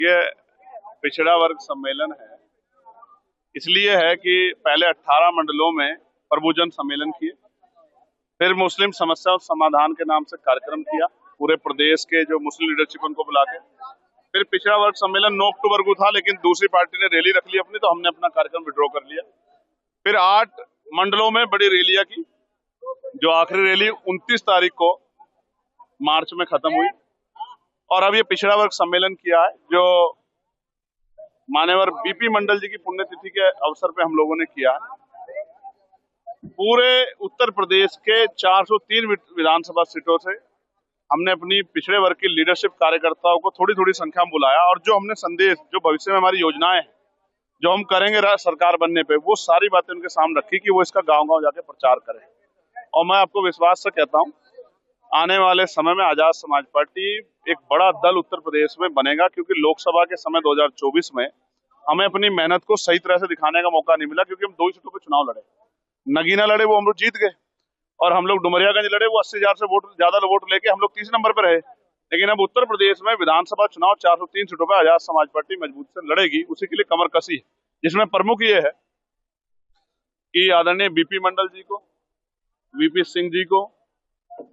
ये पिछड़ा वर्ग सम्मेलन है, इसलिए है कि पहले 18 मंडलों में प्रभुजन सम्मेलन किए, फिर मुस्लिम समस्या और समाधान के नाम से कार्यक्रम किया, पूरे प्रदेश के जो मुस्लिम लीडरशिप उनको बुला के। फिर पिछड़ा वर्ग सम्मेलन 9 अक्टूबर को था, लेकिन दूसरी पार्टी ने रैली रख ली अपनी, तो हमने अपना कार्यक्रम विड्रॉ कर लिया। फिर 8 मंडलों में बड़ी रैलियां की, जो आखिरी रैली 29 तारीख को मार्च में खत्म हुई। और अब ये पिछड़ा वर्ग सम्मेलन किया है, जो मान्यवर बीपी मंडल जी की पुण्यतिथि के अवसर पे हम लोगों ने किया है। पूरे उत्तर प्रदेश के 403 विधानसभा सीटों से हमने अपनी पिछड़े वर्ग की लीडरशिप कार्यकर्ताओं को थोड़ी थोड़ी संख्या में बुलाया, और जो हमने संदेश, जो भविष्य में हमारी योजनाएं हैं, जो हम करेंगे सरकार बनने पे, वो सारी बातें उनके सामने रखी कि वो इसका गांव-गांव जाके प्रचार करें। और मैं आपको विश्वास से कहता हूं, आने वाले समय में आजाद समाज पार्टी एक बड़ा दल उत्तर प्रदेश में बनेगा, क्योंकि लोकसभा के समय 2024 में हमें अपनी मेहनत को सही तरह से दिखाने का मौका नहीं मिला, क्योंकि हम 2 ही सीटों पर चुनाव लड़े। नगीना लड़े, वो हम लोग जीत गए, और हम लोग डुमरियागंज लड़े, वो 80,000 से ज्यादा वोट लेके हम लोग 30 नंबर पर रहे। लेकिन अब उत्तर प्रदेश में विधानसभा चुनाव 403 सीटों पर आजाद समाज पार्टी मजबूत से लड़ेगी, उसी के लिए कमर कसी है, जिसमें प्रमुख ये है कि आदरणीय बीपी मंडल जी को, वीपी सिंह जी को,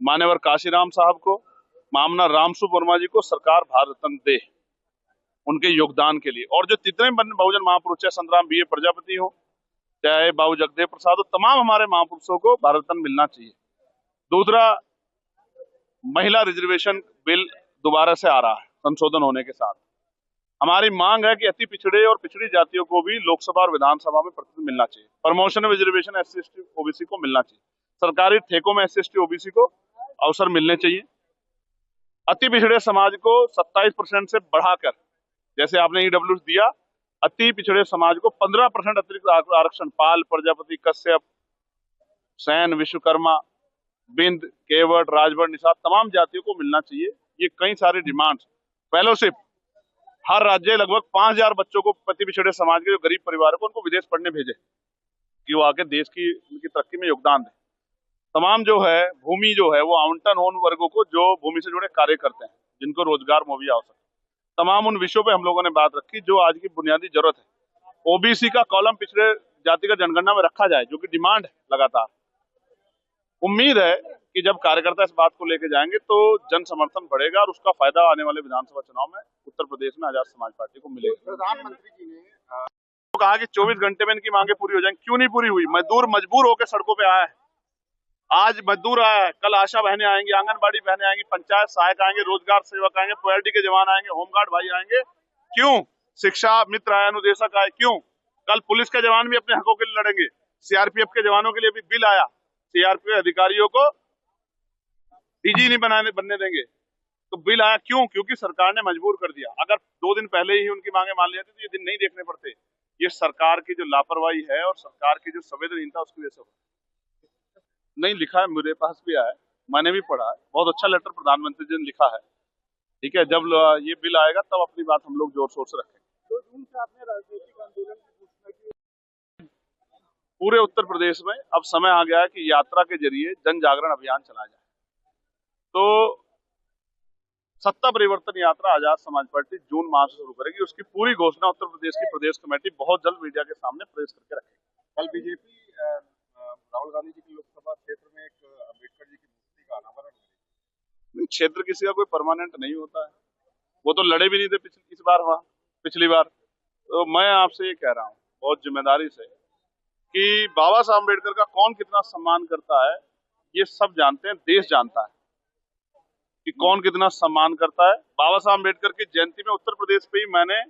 मान्यवर काशीराम साहब को, मामना रामसु वर्मा जी को सरकार भारत रत्न दे, उनके योगदान के लिए। और जो जितने बहुजन महापुरुष, चाहे संतराम बी ए प्रजापति हो, चाहे बाबू जगदेव प्रसाद हो, तमाम हमारे महापुरुषों को भारत रत्न मिलना चाहिए। दूसरा, महिला रिजर्वेशन बिल दोबारा से आ रहा है संशोधन होने के साथ। हमारी मांग है कि अति पिछड़े और पिछड़ी जातियों को भी लोकसभा और विधानसभा में प्रतिनिधित्व मिलना चाहिए। Promotion reservation SC ST OBC को मिलना चाहिए। सरकारी ठेकों में SC ST OBC को अवसर मिलने चाहिए। अति पिछड़े समाज को 27% से बढ़ाकर, जैसे आपने EWS दिया, अति पिछड़े समाज को 15% अतिरिक्त आरक्षण, पाल, प्रजापति, कश्यप, सैन, विश्वकर्मा, बिंद, केवट, राजभर, निषाद, तमाम जातियों को मिलना चाहिए। ये कई सारी डिमांड्स। फेलोशिप, हर राज्य लगभग 5,000 बच्चों को, अति पिछड़े समाज के जो गरीब परिवार को, उनको विदेश पढ़ने भेजे कि वो आके देश की उनकी तरक्की में योगदान दे। तमाम जो है भूमि जो है वो आवंटन हो उन वर्गों को जो भूमि से जुड़े कार्य करते हैं, जिनको रोजगार मुहैया हो सके। तमाम उन विषयों पे हम लोगों ने बात रखी जो आज की बुनियादी जरूरत है। OBC का कॉलम पिछड़े जाति का जनगणना में रखा जाए, जो कि डिमांड है लगातार। उम्मीद है कि जब कार्यकर्ता इस बात को लेके जाएंगे तो जन समर्थन बढ़ेगा, और उसका फायदा आने वाले विधानसभा चुनाव में उत्तर प्रदेश में आजाद समाज पार्टी को मिलेगा। प्रधानमंत्री जी ने कहा कि 24 घंटे में इनकी मांगे पूरी हो जाएंगी। क्यों नहीं पूरी हुई? मजदूर मजबूर होकर सड़कों पे आया है। आज मजदूर आया है, कल आशा बहनें आएंगी, आंगनबाड़ी बहनें आएंगी, पंचायत सहायक आएंगे, रोजगार सेवक आएंगे, POLT के जवान आएंगे, होमगार्ड भाई आएंगे। क्यों? शिक्षा मित्र आए, अनुदेशक आए। क्यों? कल पुलिस के जवान भी अपने हकों के लिए लड़ेंगे। CRPF के जवानों के लिए भी बिल आया, CRPF अधिकारियों को DG नहीं बनने देंगे, तो बिल आया। क्यों? क्योंकि सरकार ने मजबूर कर दिया। अगर 2 दिन पहले ही उनकी मांगे मान ली जाती तो ये दिन नहीं देखने पड़ते। ये सरकार की जो लापरवाही है और सरकार की जो संवेदनहीनता, उसकी वजह से नहीं लिखा है। मेरे पास भी आया, मैंने भी पढ़ा है, बहुत अच्छा लेटर प्रधानमंत्री जी ने लिखा है। ठीक है, जब ये बिल आएगा तब अपनी बात हम लोग जोर शोर से रखेंगे। तो जून से आपने राजनीतिक आंदोलन की घोषणा की, पूरे उत्तर प्रदेश में अब समय आ गया है कि यात्रा के जरिए जन जागरण अभियान चलाया जाए। तो सत्ता परिवर्तन यात्रा आजाद समाज पार्टी जून माह से शुरू करेगी। उसकी पूरी घोषणा उत्तर प्रदेश की प्रदेश कमेटी बहुत जल्द मीडिया के सामने प्रेस करके रखेगी। कल बीजेपी राहुल गांधी जी के लोकसभा क्षेत्र में एक अम्बेडकर जी की मूर्ति का अनावरण करेगी। क्षेत्र किसी का कोई परमानेंट नहीं होता है, वो तो लड़े भी नहीं थे पिछली बार। तो मैं आपसे ये कह रहा हूँ बहुत जिम्मेदारी से कि बाबा साहब अम्बेडकर का कौन कितना सम्मान करता है, ये सब जानते हैं, देश जानता है कि कौन कितना सम्मान करता है। बाबा साहब अम्बेडकर की जयंती में उत्तर प्रदेश पे ही मैंने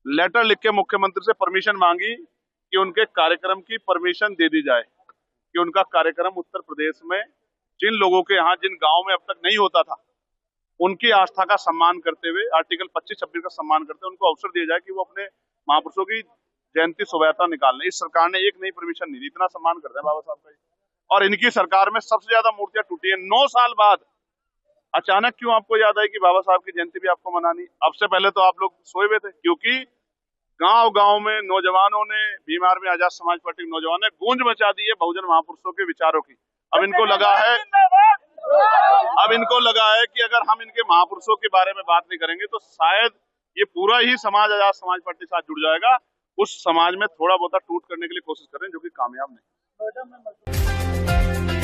लेटर लिख के मुख्यमंत्री से परमिशन मांगी कि उनके कार्यक्रम की परमिशन दे दी जाए, कि उनका कार्यक्रम उत्तर प्रदेश में जिन लोगों के यहाँ, जिन गांव में अब तक नहीं होता था, उनकी आस्था का सम्मान करते हुए, आर्टिकल 25-26 का सम्मान करते हुए उनको अवसर दिया जाए कि वो अपने महापुरुषों की जयंती शोभायात्रा निकालने। इस सरकार ने एक नई परमिशन नहीं दी। इतना सम्मान करते हैं बाबा साहब का। और इनकी सरकार में सबसे ज्यादा मूर्तियां टूटी है। 9 साल बाद अचानक क्यों आपको याद आई कि बाबा साहब की जयंती भी आपको मनानी? अब से पहले तो आप लोग सोए हुए थे, क्योंकि गांव-गांव में नौजवानों ने, बीमार में आजाद समाज पार्टी के नौजवानों ने गूंज मचा दी है बहुजन महापुरुषों के विचारों की। अब इनको लगा है कि अगर हम इनके महापुरुषों के बारे में बात नहीं करेंगे तो शायद ये पूरा ही समाज आजाद समाज पार्टी के साथ जुड़ जाएगा। उस समाज में थोड़ा बहुत टूट करने के लिए कोशिश कर रहे हैं, जो कि कामयाब नहीं।